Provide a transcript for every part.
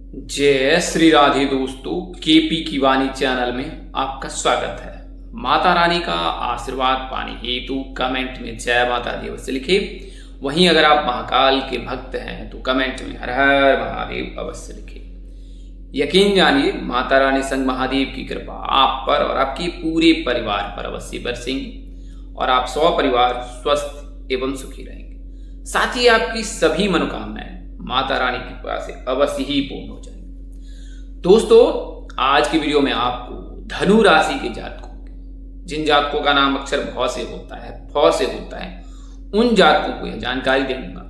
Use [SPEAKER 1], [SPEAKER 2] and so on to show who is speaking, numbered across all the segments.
[SPEAKER 1] जय श्री राधे दोस्तों, केपी की वाणी चैनल में आपका स्वागत है। माता रानी का आशीर्वाद पाने हेतु कमेंट में जय माता दी अवश्य लिखे। वहीं अगर आप महाकाल के भक्त हैं तो कमेंट में हर हर महादेव अवश्य लिखे। यकीन जानिए माता रानी संग महादेव की कृपा आप पर और आपके पूरे परिवार पर अवश्य बरसेंगी और आप परिवार स्वस्थ एवं सुखी रहेंगे। साथ ही आपकी सभी मनोकामनाएं माता रानी की कृपा से अवश्य ही पूर्ण हो जाएंगे। दोस्तों, आज की वीडियो में आपको धनु राशि के जातकों, जिन जातकों का नाम अक्षर भ से होता है, फ से होता है, उन जातकों को यह जानकारी दूंगा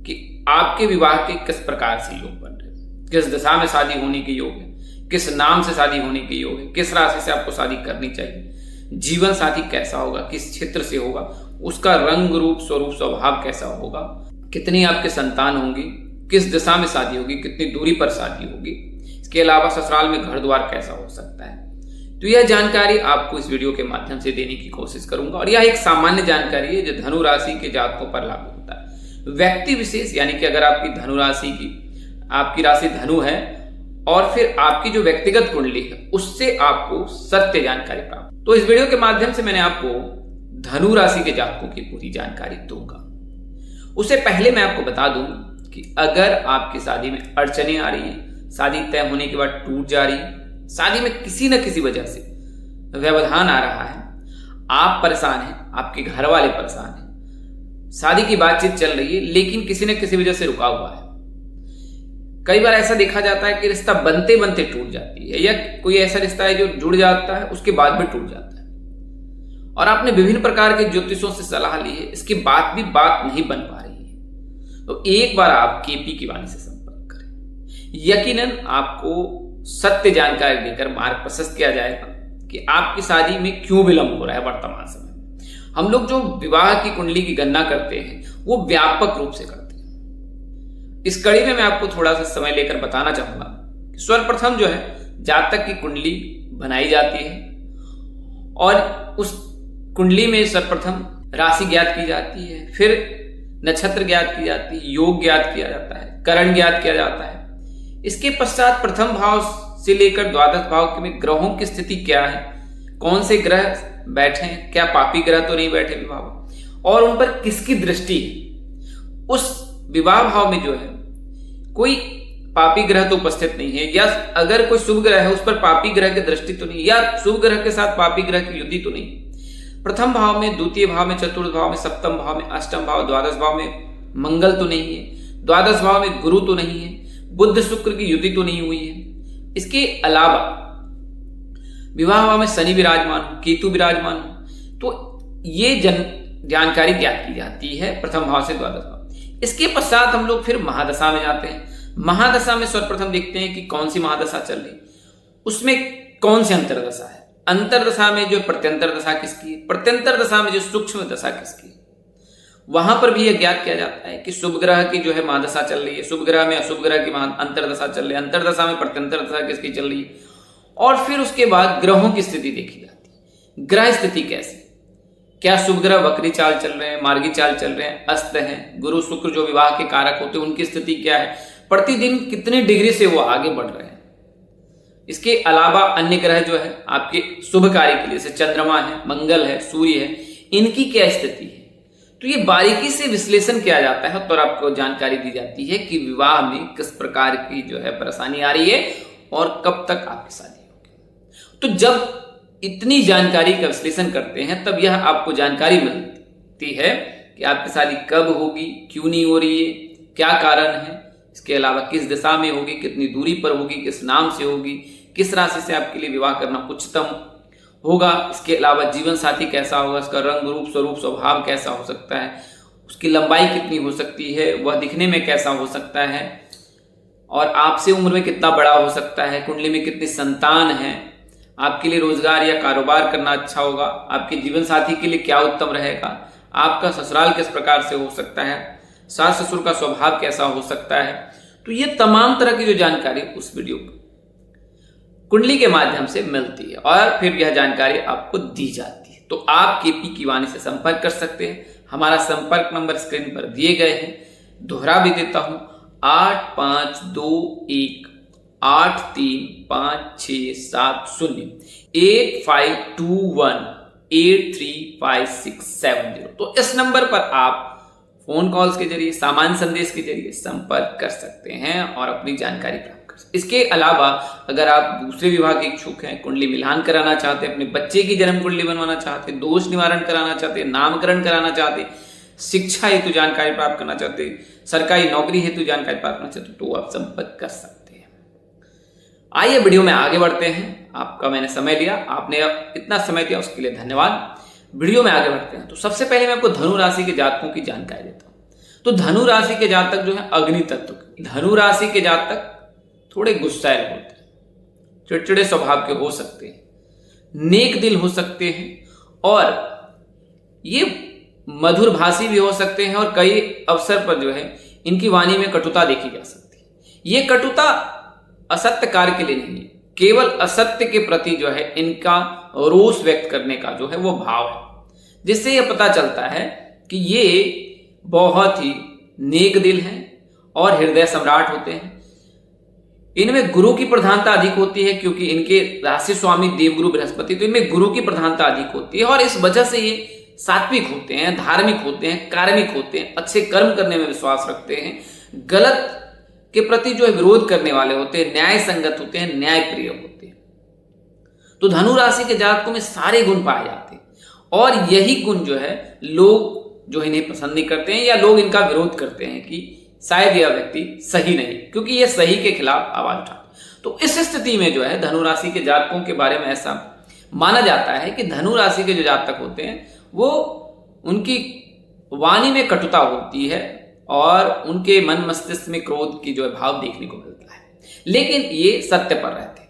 [SPEAKER 1] कि आपके विवाह के किस प्रकार से योग बन रहे हैं, किस दिशा में शादी होने के योग है, किस नाम से शादी होने के योग है, किस राशि से आपको शादी करनी चाहिए, जीवन साथी कैसा होगा, किस क्षेत्र से होगा, उसका रंग रूप स्वरूप स्वभाव कैसा होगा, कितनी आपके संतान होंगी, किस दिशा में शादी होगी, कितनी दूरी पर शादी होगी, इसके अलावा ससुराल में घर द्वार कैसा हो सकता है। तो यह जानकारी आपको इस वीडियो के माध्यम से देने की कोशिश करूंगा और यह एक सामान्य जानकारी है जो धनु राशि के जातकों पर लागू होता है। व्यक्ति विशेष यानी कि अगर आपकी धनु राशि की आपकी राशि धनु है और फिर आपकी जो व्यक्तिगत कुंडली है उससे आपको सत्य जानकारी प्राप्त। तो इस वीडियो के माध्यम से मैंने आपको धनु राशि के जातकों की पूरी जानकारी दूंगा। उससे पहले मैं आपको बता दूं कि अगर आपकी शादी में अड़चने आ रही हैं, शादी तय होने के बाद टूट जा रही है, शादी में किसी न किसी वजह से व्यवधान आ रहा है, आप परेशान हैं, आपके घर वाले परेशान हैं, शादी की बातचीत चल रही है लेकिन किसी न किसी वजह से रुका हुआ है। कई बार ऐसा देखा जाता है कि रिश्ता बनते बनते टूट जाती है या कोई ऐसा रिश्ता है जो जुड़ जाता है उसके बाद भी टूट जाता है और आपने विभिन्न प्रकार के ज्योतिषों से सलाह ली है, इसके बाद भी बात नहीं बन पा रही है। तो एक बार आप केपी की वाणी से संपर्क करें। यकीनन आपको सत्य जानकारी देकर मार्ग प्रशस्त किया जाएगा कि आपकी शादी में क्यों विलंब हो रहा है। वर्तमान समय में हम लोग जो विवाह की कुंडली की गणना करते हैं वो व्यापक रूप से करते हैं। इस कड़ी में मैं आपको थोड़ा सा समय लेकर बताना चाहूंगा कि सर्वप्रथम जो है जातक की कुंडली बनाई जाती है और उस कुंडली में सर्वप्रथम राशि ज्ञात की जाती है, फिर नक्षत्र ज्ञात की जाती है, योग ज्ञात किया जाता है, करण ज्ञात किया जाता है। इसके पश्चात प्रथम भाव से लेकर द्वादश भाव में ग्रहों की स्थिति क्या है, कौन से ग्रह बैठे हैं, क्या पापी ग्रह तो नहीं बैठे विवाह और उन पर किसकी दृष्टि है। उस विवाह भाव में जो है कोई पापी ग्रह तो उपस्थित नहीं है या अगर कोई शुभ ग्रह है उस पर पापी ग्रह की दृष्टि तो नहीं या शुभ ग्रह के साथ पापी ग्रह की युति तो नहीं। प्रथम भाव में, द्वितीय भाव में, चतुर्थ भाव में, सप्तम भाव में, अष्टम भाव, द्वादश भाव में मंगल तो नहीं है, द्वादश भाव में गुरु तो नहीं है, बुध शुक्र की युति तो नहीं हुई है। इसके अलावा विवाह भाव में शनि विराजमान हो, केतु विराजमान हो, तो ये जानकारी ज्ञात की जाती है प्रथम भाव से द्वादश भाव। इसके पश्चात हम लोग फिर महादशा में जाते हैं। महादशा में सर्वप्रथम देखते हैं कि कौन सी महादशा चल रही, उसमें कौन सी अंतरदशा है, अंतरदशा में जो प्रत्यंतर दशा किसकी है, प्रत्यंतर दशा में जो सूक्ष्म दशा किसकी है। वहां पर भी यह ज्ञात किया जाता है कि शुभ ग्रह की जो है महादशा चल रही है, शुभ ग्रह में अशुभ ग्रह की अंतरदशा चल रही है, अंतरदशा में प्रत्यंतर दशा किसकी चल रही है और फिर उसके बाद ग्रहों की स्थिति देखी जाती है। ग्रह स्थिति कैसे, क्या शुभ ग्रह वक्री चाल चल रहे हैं, मार्गी चाल चल रहे हैं, अस्त हैं, गुरु शुक्र जो विवाह के कारक होते हैं उनकी स्थिति क्या है, प्रतिदिन कितने डिग्री से वो आगे बढ़ रहे हैं। इसके अलावा अन्य ग्रह जो है आपके शुभ कार्य के लिए, जैसे चंद्रमा है, मंगल है, सूर्य है, इनकी क्या स्थिति है। तो ये बारीकी से विश्लेषण किया जाता है और आपको जानकारी दी जाती है कि विवाह में किस प्रकार की जो है परेशानी आ रही है और कब तक आपकी शादी होगी। तो जब इतनी जानकारी का विश्लेषण करते हैं तब यह आपको जानकारी मिलती है कि आपकी शादी कब होगी, क्यों नहीं हो रही है, क्या कारण है, इसके अलावा किस दिशा में होगी, कितनी दूरी पर होगी, किस नाम से होगी, किस राशि से आपके लिए विवाह करना उच्चतम होगा, इसके अलावा जीवन साथी कैसा होगा, इसका रंग रूप स्वरूप स्वभाव कैसा हो सकता है, उसकी लंबाई कितनी हो सकती है, वह दिखने में कैसा हो सकता है और आपसे उम्र में कितना बड़ा हो सकता है, कुंडली में कितनी संतान है, आपके लिए रोजगार या कारोबार करना अच्छा होगा, आपके जीवन साथी के लिए क्या उत्तम रहेगा, आपका ससुराल किस प्रकार से हो सकता है, सास ससुर का स्वभाव कैसा हो सकता है। तो ये तमाम तरह की जो जानकारी उस वीडियो कुंडली के माध्यम से मिलती है और फिर यह जानकारी आपको दी जाती है। तो आप केपी की वाणी से संपर्क कर सकते हैं। हमारा संपर्क नंबर स्क्रीन पर दिए गए हैं, दोहरा भी देता हूं, 8521 835670 8521835670। तो इस नंबर पर आप फोन कॉल्स के जरिए, सामान्य संदेश के जरिए संपर्क कर सकते हैं और अपनी जानकारी प्राप्त कर सकते हैं। इसके अलावा अगर आप दूसरे विभाग के इच्छुक हैं, कुंडली मिलान कराना चाहते हैं, अपने बच्चे की जन्म कुंडली बनवाना चाहते हैं, दोष निवारण कराना चाहते हैं, नामकरण कराना चाहते हैं, शिक्षा हेतु जानकारी प्राप्त करना चाहते हैं, सरकारी नौकरी हेतु जानकारी प्राप्त करना चाहते हैं, तो आप संपर्क कर सकते हैं। आइए वीडियो में आगे बढ़ते हैं। आपका मैंने समय लिया, आपने इतना समय दिया उसके लिए धन्यवाद। वीडियो में आगे बढ़ते हैं। तो सबसे पहले मैं आपको धनु राशि के जातकों की जानकारी देता हूं। तो धनु राशि के जातक जो है अग्नि तत्व के, धनु राशि के जातक थोड़े गुस्सैल होते हैं, चिड़चिड़े स्वभाव के हो सकते हैं, नेक दिल हो सकते हैं और ये मधुर भाषी भी हो सकते हैं और कई अवसर पर जो है इनकी वाणी में कटुता देखी जा सकती है। ये कटुता असत्य कार्य के लिए नहीं है, केवल असत्य के प्रति जो है इनका रोष व्यक्त करने का जो है वो भाव है, जिससे यह पता चलता है कि ये बहुत ही नेक दिल हैं और हृदय सम्राट होते हैं। इनमें गुरु की प्रधानता अधिक होती है क्योंकि इनके राशि स्वामी देवगुरु बृहस्पति, तो इनमें गुरु की प्रधानता अधिक होती है और इस वजह से ये सात्विक होते हैं, धार्मिक होते हैं, कार्मिक होते हैं, अच्छे कर्म करने में विश्वास रखते हैं, गलत के प्रति जो है विरोध करने वाले होते हैं, न्याय संगत होते हैं, न्याय प्रिय होते हैं। तो धनु राशि के जातकों में सारे गुण पाए जाते हैं और यही गुण जो है लोग जो इन्हें पसंद नहीं करते हैं या लोग इनका विरोध करते हैं कि शायद यह व्यक्ति सही नहीं, क्योंकि यह सही के खिलाफ आवाज उठाते। तो इस स्थिति में जो है धनु राशि के जातकों के बारे में ऐसा माना जाता है कि धनु राशि के जो जातक होते हैं वो उनकी वाणी में कटुता होती है और उनके मन मस्तिष्क में क्रोध की जो है भाव देखने को मिलता है, लेकिन ये सत्य पर रहते हैं।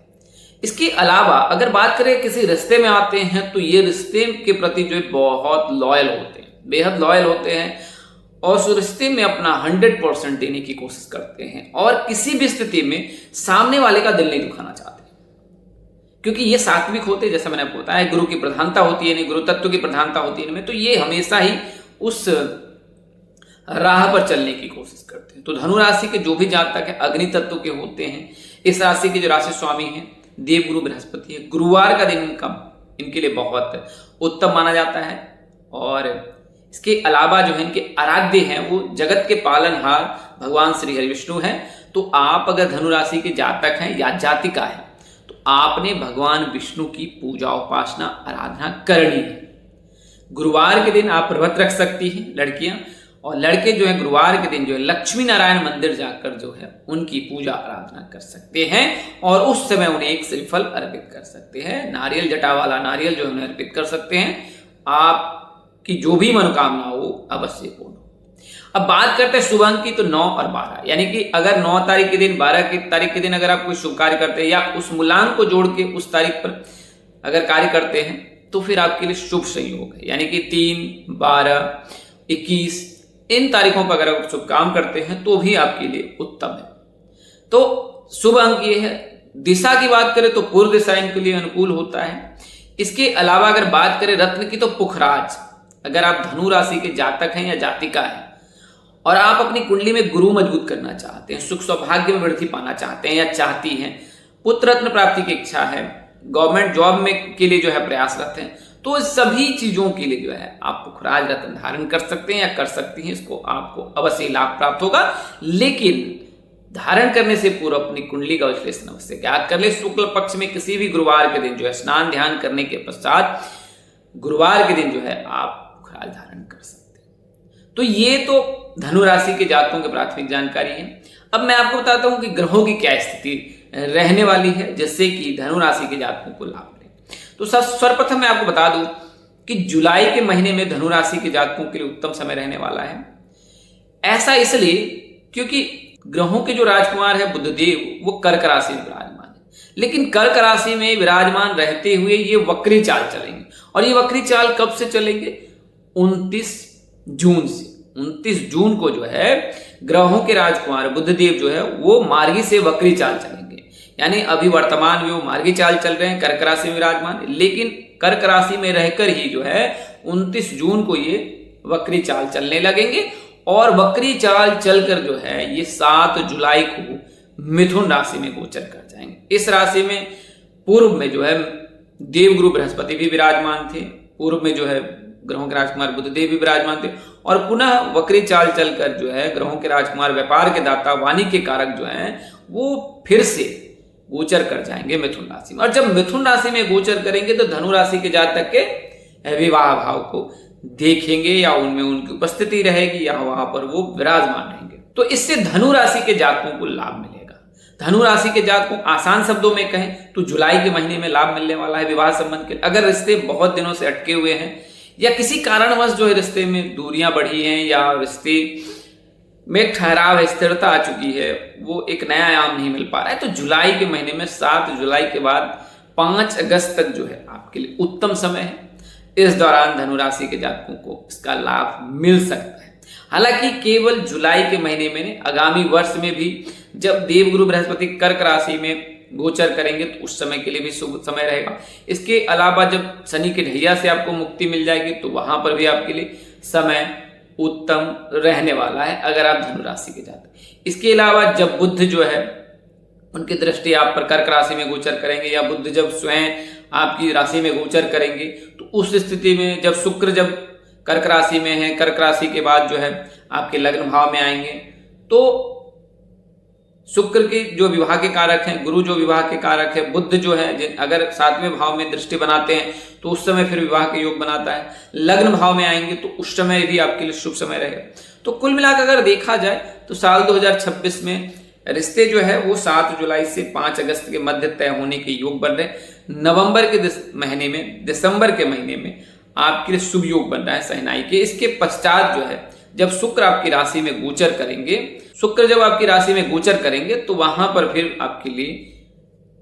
[SPEAKER 1] इसके अलावा अगर बात करें किसी रिश्ते में आते हैं तो ये रिश्ते के प्रति जो है बहुत लॉयल होते हैं, बेहद लॉयल होते हैं और उस रिश्ते में अपना 100% देने की कोशिश करते हैं और किसी भी स्थिति में सामने वाले का दिल नहीं दुखाना चाहते, क्योंकि ये सात्विक होते हैं। जैसा मैंने आपको बताया, गुरु की प्रधानता होती है, गुरु तत्व की प्रधानता होती है इनमें, तो ये हमेशा ही उस राह पर चलने की कोशिश करते हैं। तो धनु राशि के जो भी जातक है अग्नि तत्व के होते हैं। इस राशि के जो राशि स्वामी हैं देवगुरु बृहस्पति है। गुरुवार का दिन इनके लिए बहुत उत्तम माना जाता है और इसके अलावा जो है इनके आराध्य हैं वो जगत के पालनहार भगवान श्री हरि विष्णु हैं। तो आप अगर धनु राशि के जातक हैं या जातिका है तो आपने भगवान विष्णु की पूजा उपासना आराधना करनी है। गुरुवार के दिन आप व्रत रख सकती हैं लड़कियां, और लड़के जो है गुरुवार के दिन जो है लक्ष्मी नारायण मंदिर जाकर जो है उनकी पूजा आराधना कर सकते हैं और उस समय उन्हें एक श्रीफल अर्पित कर सकते हैं। नारियल जटा वाला नारियल जो है उन्हें अर्पित कर सकते हैं। आपकी जो भी मनोकामना हो अवश्य पूर्ण हो। अब बात करते हैं शुभ अंक की, तो 9 और 12, यानी कि अगर 9 तारीख के दिन 12 की तारीख के दिन अगर आप कोई शुभ कार्य करते हैं या उस मूलांक को जोड़ के उस तारीख पर अगर कार्य करते हैं तो फिर आपके लिए शुभ संयोग है, यानी कि 3, 12, 21 इन तारीखों पर अगर आप शुभ काम करते हैं तो भी आपके लिए उत्तम है। तो शुभ अंक ये है। दिशा की बात करें तो पूर्व दिशा इनके लिए अनुकूल होता है। इसके अलावा अगर बात करें रत्न की तो पुखराज, अगर आप धनु राशि के जातक हैं या जातिका हैं और आप अपनी कुंडली में गुरु मजबूत करना चाहते हैं, सुख सौभाग्य में वृद्धि पाना चाहते हैं या चाहती हैं, पुत्र रत्न प्राप्ति की इच्छा है, गवर्नमेंट जॉब में के लिए जो है प्रयासरत हैं, तो सभी चीजों के लिए जो है आप पुखराज रत्न धारण कर सकते हैं या कर सकती हैं। इसको आपको अवश्य लाभ प्राप्त होगा, लेकिन धारण करने से पूर्व अपनी कुंडली का विश्लेषण अवश्य ज्ञात कर ले। शुक्ल पक्ष में किसी भी गुरुवार के दिन जो है स्नान ध्यान करने के पश्चात गुरुवार के दिन जो है आप पुखराज धारण कर सकते हैं। तो ये तो धनु राशि के जातकों की प्राथमिक जानकारी है। अब मैं आपको बताता हूं कि ग्रहों की क्या स्थिति रहने वाली है जिससे कि धनु राशि के जातकों को लाभ मिले। तो सर्वप्रथम मैं आपको बता दूं कि जुलाई के महीने में धनु राशि के जातकों के लिए उत्तम समय रहने वाला है। ऐसा इसलिए क्योंकि ग्रहों के जो राजकुमार है बुधदेव वो कर्क राशि में विराजमान है, लेकिन कर्क राशि में विराजमान रहते हुए ये वक्री चाल चलेंगे। और ये वक्री चाल कब से चलेंगे? 29 जून से। 29 जून को जो है ग्रहों के राजकुमार बुधदेव जो है वो मार्गी से वक्री चाल चलेंगे, यानी अभी वर्तमान में वो मार्गी चाल चल रहे हैं, कर्क राशि में विराजमान, लेकिन कर्क राशि में रहकर ही जो है 29 जून को ये वक्री चाल चलने लगेंगे और वक्री चाल चलकर जो है ये 7 जुलाई को मिथुन राशि में गोचर कर जाएंगे। इस राशि में पूर्व में जो है देवगुरु बृहस्पति भी विराजमान थे, पूर्व में जो है ग्रहों के राजकुमार बुधदेव भी विराजमान थे, और पुनः वक्री चाल चलकर जो है ग्रहों के राजकुमार व्यापार के दाता वाणी के कारक जो हैं वो फिर से गोचर कर जाएंगे मिथुन राशि में। और जब मिथुन राशि में गोचर करेंगे तो धनु राशि के जातक के विवाह भाव को देखेंगे, या उनमें उनकी उपस्थिति रहेगी, या वहां पर वो विराजमान रहेंगे। तो इससे धनु राशि के जातकों को लाभ मिलेगा। धनु राशि के जातकों को आसान शब्दों में कहें तो जुलाई के महीने में लाभ मिलने वाला है विवाह संबंध के। अगर रिश्ते बहुत दिनों से अटके हुए हैं या किसी कारणवश जो है रिश्ते में दूरियां बढ़ी हैं या रिश्ते में एक ठहराव है, स्थिरता आ चुकी है, वो एक नया आयाम नहीं मिल पा रहा है, तो जुलाई के महीने में 7 जुलाई के बाद 5 अगस्त तक जो है आपके लिए उत्तम समय है। इस दौरान धनु राशि के जातकों को इसका लाभ मिल सकता है। हालांकि केवल जुलाई के महीने में नहीं, आगामी वर्ष में भी जब देवगुरु बृहस्पति कर्क राशि में गोचर करेंगे तो उस समय के लिए भी शुभ समय रहेगा। इसके अलावा जब शनि के ढैया से आपको मुक्ति मिल जाएगी तो वहां पर भी आपके लिए समय उत्तम रहने वाला है अगर आप धनु राशि के जातक। इसके अलावा जब बुध जो है उनकी दृष्टि आप पर कर्क राशि में गोचर करेंगे, या बुध जब स्वयं आपकी राशि में गोचर करेंगे, तो उस स्थिति में जब शुक्र जब कर्क राशि में है, कर्क राशि के बाद जो है आपके लग्न भाव में आएंगे, तो शुक्र के जो विवाह के कारक हैं, गुरु जो विवाह के कारक है, बुध जो है अगर 7वें भाव में दृष्टि बनाते हैं तो उस समय फिर विवाह के योग बनाता है। लग्न भाव में आएंगे तो उस समय भी आपके लिए शुभ समय रहेगा। तो कुल मिलाकर अगर देखा जाए तो साल 2026 में रिश्ते जो है वो 7 जुलाई से 5 अगस्त के मध्य तय होने के योग बन रहे हैं। नवंबर के महीने में, दिसंबर के महीने में आपके लिए शुभ योग बन रहा है सहनाई के। इसके पश्चात जो है जब शुक्र आपकी राशि में गोचर करेंगे, शुक्र जब आपकी राशि में गोचर करेंगे तो वहां पर फिर आपके लिए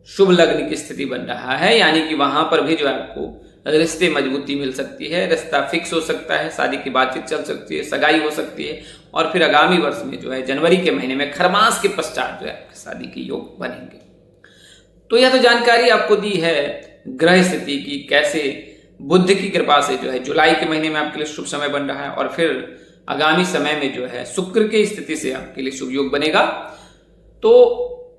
[SPEAKER 1] शुभ लग्न की स्थिति बन रहा है, यानी कि वहां पर भी जो है आपको रिश्ते मजबूती मिल सकती है, रिश्ता फिक्स हो सकता है, शादी की बातचीत चल सकती है, सगाई हो सकती है, और फिर आगामी वर्ष में जो है जनवरी के महीने में खरमास के पश्चात जो है शादी के योग बनेंगे। तो यह तो जानकारी आपको दी है ग्रह स्थिति की, कैसे बुध की कृपा से जो है जुलाई के महीने में आपके लिए शुभ समय बन रहा है, और फिर आगामी समय में जो है शुक्र की स्थिति से आपके लिए शुभ योग बनेगा। तो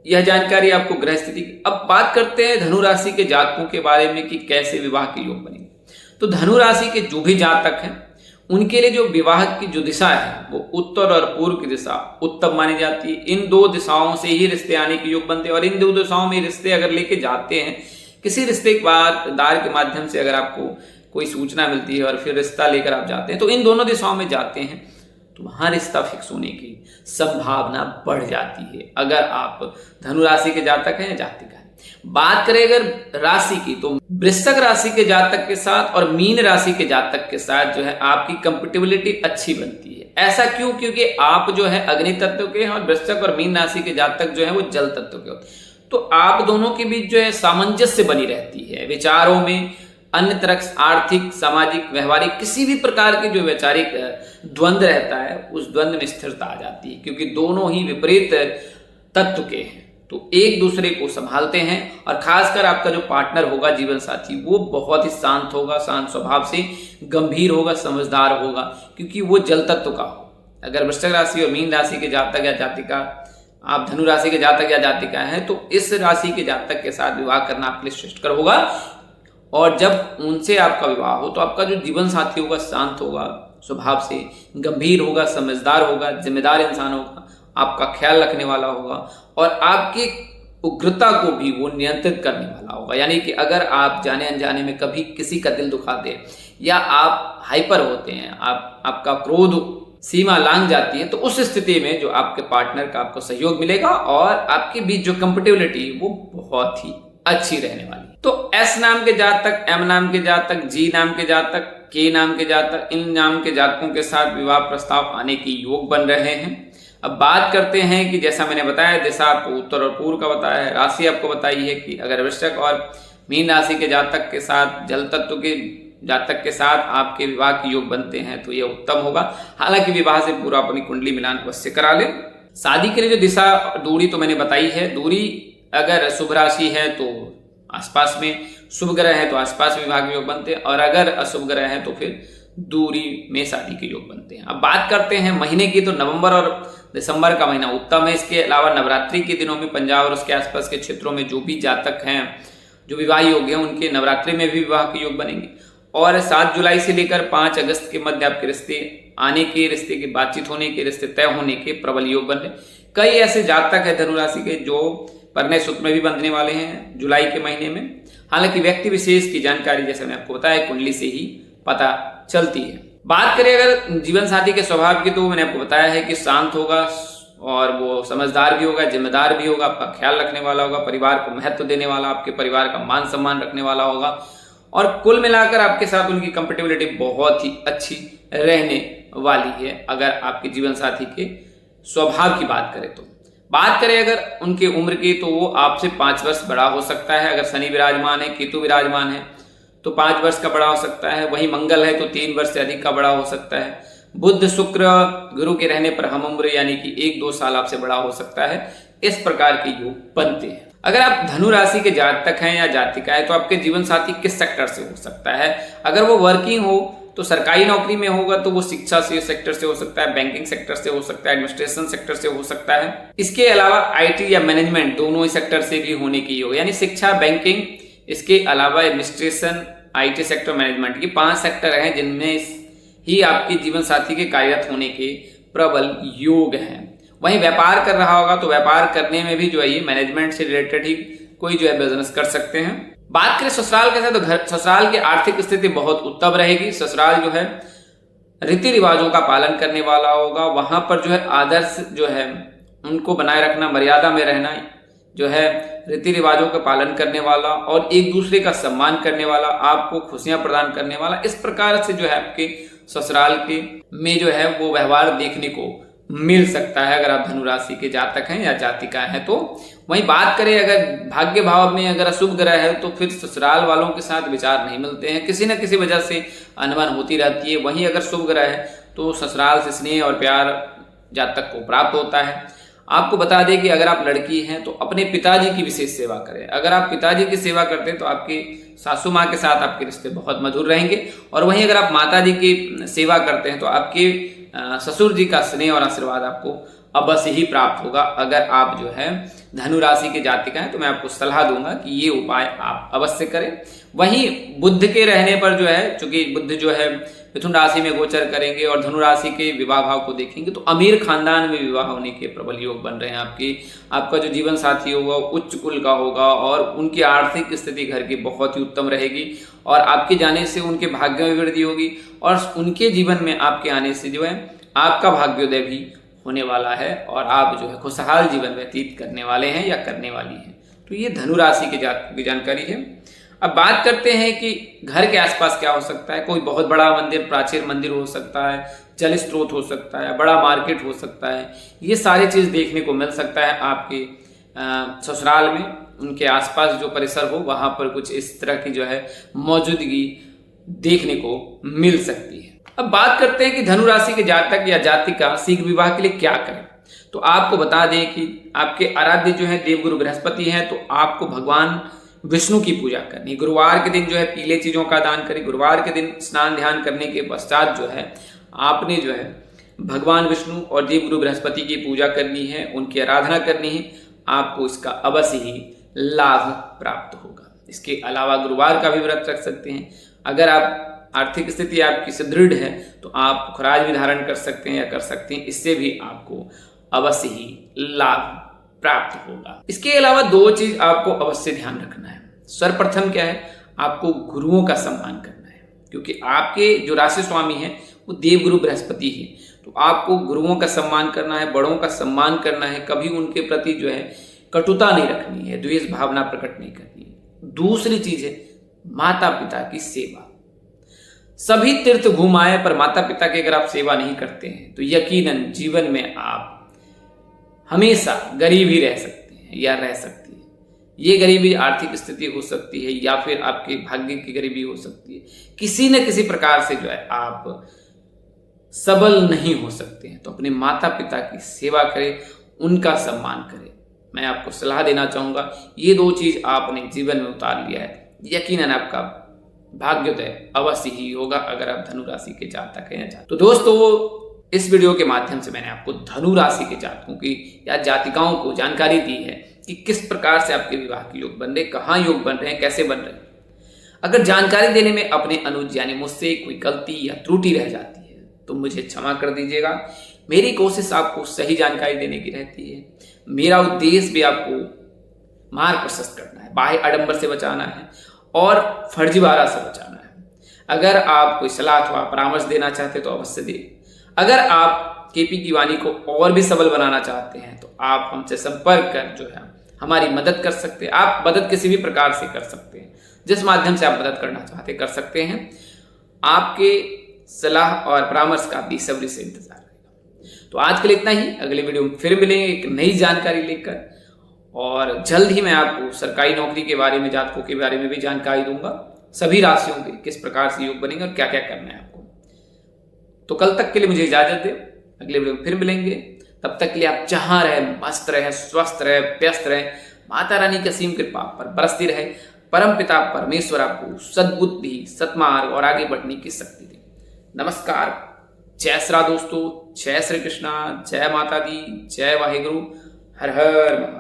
[SPEAKER 1] यह जानकारी आपको ग्रह स्थिति की। अब बात करते हैं धनु राशि के जातकों के बारे में कि कैसे विवाह के योग बनेंगे। तो धनु राशि के जो भी जातक हैं उनके लिए जो विवाह की जो दिशा है वो उत्तर और पूर्व की दिशा उत्तम मानी जाती है। इन दो दिशाओं से ही रिश्ते आने के योग बनते हैं, और इन दो दिशाओं में रिश्ते अगर लेके जाते हैं, किसी रिश्ते के दार के माध्यम से अगर आपको कोई सूचना मिलती है और फिर रिश्ता लेकर आप जाते हैं तो इन दोनों दिशाओं में जाते हैं तो वहां रिश्ता फिक्स होने की संभावना बढ़ जाती है अगर आप धनु राशि के जातक हैं या जातिका हैं। बात करें अगर राशि की तो वृश्चिक राशि के जातक के साथ और मीन राशि के जातक के साथ जो है आपकी कंपेटिबिलिटी अच्छी बनती है। ऐसा क्यों? क्योंकि आप जो है अग्नि तत्व के हैं और वृश्चिक और मीन राशि के जातक जो है वो जल तत्व के होते हैं, तो आप दोनों के बीच जो है सामंजस्य बनी रहती है। विचारों में, अन्य तरह आर्थिक, सामाजिक, व्यवहारिक किसी भी प्रकार के जो वैचारिक द्वंद्व रहता है उस द्वंद्व में स्थिरता आ जाती है, क्योंकि दोनों ही विपरीत तत्व के हैं तो एक दूसरे को संभालते हैं। और खासकर आपका जो पार्टनर होगा, जीवन साथी, वो बहुत ही शांत होगा, शांत स्वभाव से, गंभीर होगा, समझदार होगा, क्योंकि वो जल तत्व का हो। अगर वृश्चिक राशि और मीन राशि के जातक या जातिका, आप धनु राशि के जातक या जातिका हैं, तो इस राशि के जातक के साथ विवाह करना आपके लिए श्रेष्ठकर होगा। और जब उनसे आपका विवाह हो तो आपका जो जीवन साथी होगा शांत होगा, स्वभाव से गंभीर होगा, समझदार होगा, जिम्मेदार इंसान होगा, आपका ख्याल रखने वाला होगा और आपकी उग्रता को भी वो नियंत्रित करने वाला होगा। यानी कि अगर आप जाने अनजाने में कभी किसी का दिल दुखा दे या आप हाइपर होते हैं, आपका क्रोध सीमा लांघ जाती है, तो उस स्थिति में जो आपके पार्टनर का आपको सहयोग मिलेगा और आपके बीच जो कंपेटिबिलिटी वो बहुत ही अच्छी रहने वाली है। तो एस नाम के जातक, एम नाम के जातक, जी नाम के जातक, के नाम के जातक, इन नाम के जातकों के साथ विवाह प्रस्ताव आने की योग बन रहे हैं। अब बात करते हैं कि जैसा मैंने बताया, दिशा आपको उत्तर और पूर्व का बताया है, राशि आपको बताई है कि अगर वृश्चिक और मीन राशि के जातक के साथ, जल तत्व के जातक के साथ आपके विवाह के योग बनते हैं तो यह उत्तम होगा। हालांकि विवाह से पूरा अपनी कुंडली मिलान अवश्य करा ले। शादी के लिए जो दिशा, दूरी तो मैंने बताई है। दूरी अगर शुभ राशि है तो आसपास में, शुभ ग्रह है तो आसपास विवाह के योग बनते हैं, और अगर अशुभ ग्रह है तो फिर दूरी में शादी के योग बनते हैं। अब बात करते हैं महीने की, तो नवंबर और दिसंबर का महीना उत्तम है। इसके अलावा नवरात्रि के दिनों में पंजाब और उसके आसपास के क्षेत्रों में जो भी जातक हैं जो विवाह योग्य हैं उनके नवरात्रि में भी विवाह के योग बनेंगे। और 7 जुलाई से लेकर 5 अगस्त के मध्य आपके रिश्ते आने के, रिश्ते की बातचीत होने के, रिश्ते तय होने के प्रबल योग बन रहे। कई ऐसे जातक है धनु राशि के जो परिणय सूत्र में भी बंधने वाले हैं जुलाई के महीने में। हालांकि व्यक्ति विशेष की जानकारी जैसे मैंने आपको बताया कुंडली से ही पता चलती है। बात करें अगर जीवन साथी के स्वभाव की, तो मैंने आपको बताया है कि शांत होगा और वो समझदार भी होगा, जिम्मेदार भी होगा, आपका ख्याल रखने वाला होगा, परिवार को महत्व देने वाला, आपके परिवार का मान सम्मान रखने वाला होगा। और कुल मिलाकर आपके साथ उनकी कंपेटेबिलिटी बहुत ही अच्छी रहने वाली है अगर आपके जीवन साथी के स्वभाव की बात करें तो। बात करें अगर उनके उम्र की, तो वो आपसे 5 वर्ष बड़ा हो सकता है। अगर शनि विराजमान है, केतु विराजमान है तो 5 वर्ष का बड़ा हो सकता है। वहीं मंगल है तो 3 वर्ष से अधिक का बड़ा हो सकता है। बुध शुक्र गुरु के रहने पर हम उम्र यानी कि 1-2 साल आपसे बड़ा हो सकता है। इस प्रकार के योग बनते हैं। अगर आप धनु राशि के जातक हैं या जातिका है तो आपके जीवन साथी किस सेक्टर से हो सकता है? अगर वो वर्किंग हो तो सरकारी नौकरी में होगा तो वो शिक्षा से सेक्टर से हो सकता है, बैंकिंग सेक्टर से हो सकता है, एडमिनिस्ट्रेशन सेक्टर से हो सकता है। इसके अलावा आईटी या मैनेजमेंट दोनों ही सेक्टर से भी होने की योग, यानी शिक्षा, बैंकिंग, इसके अलावा एडमिनिस्ट्रेशन, आईटी सेक्टर, मैनेजमेंट, ये 5 सेक्टर हैं जिनमें ही आपके जीवन साथी के कार्यरत होने के प्रबल योग हैं। वहीं व्यापार कर रहा होगा तो व्यापार करने में भी जो है ये मैनेजमेंट से रिलेटेड ही कोई जो है बिजनेस कर सकते हैं। बात करें ससुराल कैसे, तो घर ससुराल की आर्थिक स्थिति बहुत उत्तम रहेगी। ससुराल जो है रीति रिवाजों का पालन करने वाला होगा। वहां पर जो है आदर्श जो है उनको बनाए रखना, मर्यादा में रहना, जो है रीति रिवाजों का पालन करने वाला और एक दूसरे का सम्मान करने वाला, आपको खुशियां प्रदान करने वाला, इस प्रकार से जो है आपके ससुराल के में जो है वो व्यवहार देखने को मिल सकता है अगर आप धनु राशि के जातक हैं या जातिका हैं तो। वहीं बात करें अगर भाग्य भाव में अगर अशुभ ग्रह है तो फिर ससुराल वालों के साथ विचार नहीं मिलते हैं, किसी न किसी वजह से अनबन होती रहती है। वहीं अगर शुभ ग्रह है तो ससुराल से स्नेह और प्यार जातक को प्राप्त होता है। आपको बता दें कि अगर आप लड़की हैं तो अपने पिताजी की विशेष सेवा करें। अगर आप पिताजी की सेवा करते हैं तो आपके सासू माँ के साथ आपके रिश्ते बहुत मधुर रहेंगे। और वहीं अगर आप माता जी की सेवा करते हैं तो आपके ससुर जी का स्नेह और आशीर्वाद आपको अवश्य ही प्राप्त होगा। अगर आप जो है धनु राशि के जातिका हैं तो मैं आपको सलाह दूंगा कि ये उपाय आप अवश्य करें। वहीं बुध के रहने पर जो है, चूंकि बुध जो है मिथुन राशि में गोचर करेंगे और धनु राशि के विवाह भाव को देखेंगे तो अमीर खानदान में विवाह होने के प्रबल योग बन रहे हैं। आपका जो जीवन साथी होगा उच्च कुल का होगा और उनकी आर्थिक स्थिति घर की बहुत ही उत्तम रहेगी और आपके जाने से उनके भाग्य में वृद्धि होगी और उनके जीवन में आपके आने से जो है आपका भाग्योदय भी होने वाला है और आप जो है खुशहाल जीवन व्यतीत करने वाले हैं या करने वाली हैं। तो ये धनु राशि की जानकारी है। अब बात करते हैं कि घर के आसपास क्या हो सकता है। कोई बहुत बड़ा मंदिर, प्राचीन मंदिर हो सकता है, जल स्रोत हो सकता है, बड़ा मार्केट हो सकता है। ये सारी चीज देखने को मिल सकता है आपके ससुराल में। उनके आसपास जो परिसर हो वहां पर कुछ इस तरह की जो है मौजूदगी देखने को मिल सकती है। अब बात करते हैं कि धनु राशि के जातक या जातिका शीघ्र विवाह के लिए क्या करें। तो आपको बता दें कि आपके आराध्य जो है देवगुरु बृहस्पति हैं, तो आपको भगवान विष्णु की पूजा करनी। गुरुवार के दिन जो है पीले चीजों का दान करें। गुरुवार के दिन स्नान ध्यान करने के पश्चात जो है आपने जो है भगवान विष्णु और देवगुरु बृहस्पति की पूजा करनी है, उनकी आराधना करनी है। आपको इसका अवश्य ही लाभ प्राप्त होगा। इसके अलावा गुरुवार का भी व्रत रख सकते हैं। अगर आप आर्थिक स्थिति आपकी सुदृढ़ है तो आप खराज भी धारण कर सकते हैं या कर सकते हैं, इससे भी आपको अवश्य ही लाभ प्राप्त होगा। इसके अलावा 2 चीज आपको अवश्य ध्यान रखना है। सर्वप्रथम क्या है, आपको गुरुओं का सम्मान करना है क्योंकि आपके जो राशि स्वामी हैं वो देवगुरु बृहस्पति है। तो आपको गुरुओं का सम्मान करना है, बड़ों का सम्मान करना है, कभी उनके प्रति जो है कटुता नहीं रखनी है, द्वेष भावना प्रकट नहीं करनी है। दूसरी चीज है माता पिता की सेवा। सभी तीर्थ घुमाए पर माता पिता की अगर आप सेवा नहीं करते हैं तो यकीनन जीवन में आप हमेशा गरीब ही रह सकते हैं या रह सकती है। ये गरीबी आर्थिक स्थिति हो सकती है या फिर आपके भाग्य की गरीबी हो सकती है। किसी न किसी प्रकार से जो है आप सबल नहीं हो सकते हैं। तो अपने माता पिता की सेवा करें, उनका सम्मान करें। मैं आपको सलाह देना चाहूंगा ये 2 चीज आपने जीवन में उतार लिया है, यकीनन आपका भाग्योदय अवश्य ही होगा अगर आप धनु राशि के जातक हैं या जातक। तो दोस्तों, इस वीडियो के माध्यम से मैंने आपको धनु राशि के जातकों की या जातिकाओं को जानकारी दी है कि किस प्रकार से आपके विवाह के योग बन रहे, कहाँ योग बन रहे हैं, कैसे बन रहे हैं। अगर जानकारी देने में अपने अनुज यानी मुझसे कोई गलती या त्रुटि रह जाती है तो मुझे क्षमा कर दीजिएगा। मेरी कोशिश आपको सही जानकारी देने की रहती है। मेरा उद्देश्य भी आपको मार्ग प्रशस्त करना है, बाह्य आडंबर से बचाना है और फर्जीवाड़ा से बचाना है। अगर आप कोई सलाह अथवा परामर्श देना चाहते तो अवश्य दें। अगर आप केपी की वाणी को और भी सबल बनाना चाहते हैं तो आप हमसे संपर्क कर जो है हमारी मदद कर सकते हैं। आप मदद किसी भी प्रकार से कर सकते हैं, जिस माध्यम से आप मदद करना चाहते कर सकते हैं। आपके सलाह और परामर्श का बेसब्री से इंतजार रहेगा। तो आज के लिए इतना ही। अगले वीडियो में फिर मिलेंगे एक नई जानकारी लेकर, और जल्द ही मैं आपको सरकारी नौकरी के बारे में, जातकों के बारे में भी जानकारी दूंगा। सभी राशियों के किस प्रकार से योग बनेंगे और क्या क्या करना है आपको। तो कल तक के लिए मुझे इजाजत दें, अगले वीडियो में फिर मिलेंगे। तब तक के लिए आप जहां रहे मस्त रहे, स्वस्थ रहे, व्यस्त रहे। माता रानी की असीम कृपा पर बरसती रहे। परम पिता परमेश्वर आपको सद्बुद्धि, सत्मार्ग और आगे बढ़ने की शक्ति दे। नमस्कार, जय श्री राम दोस्तों, जय श्री कृष्णा, जय माता दी, जय वाहेगुरु, हर हर महादेव।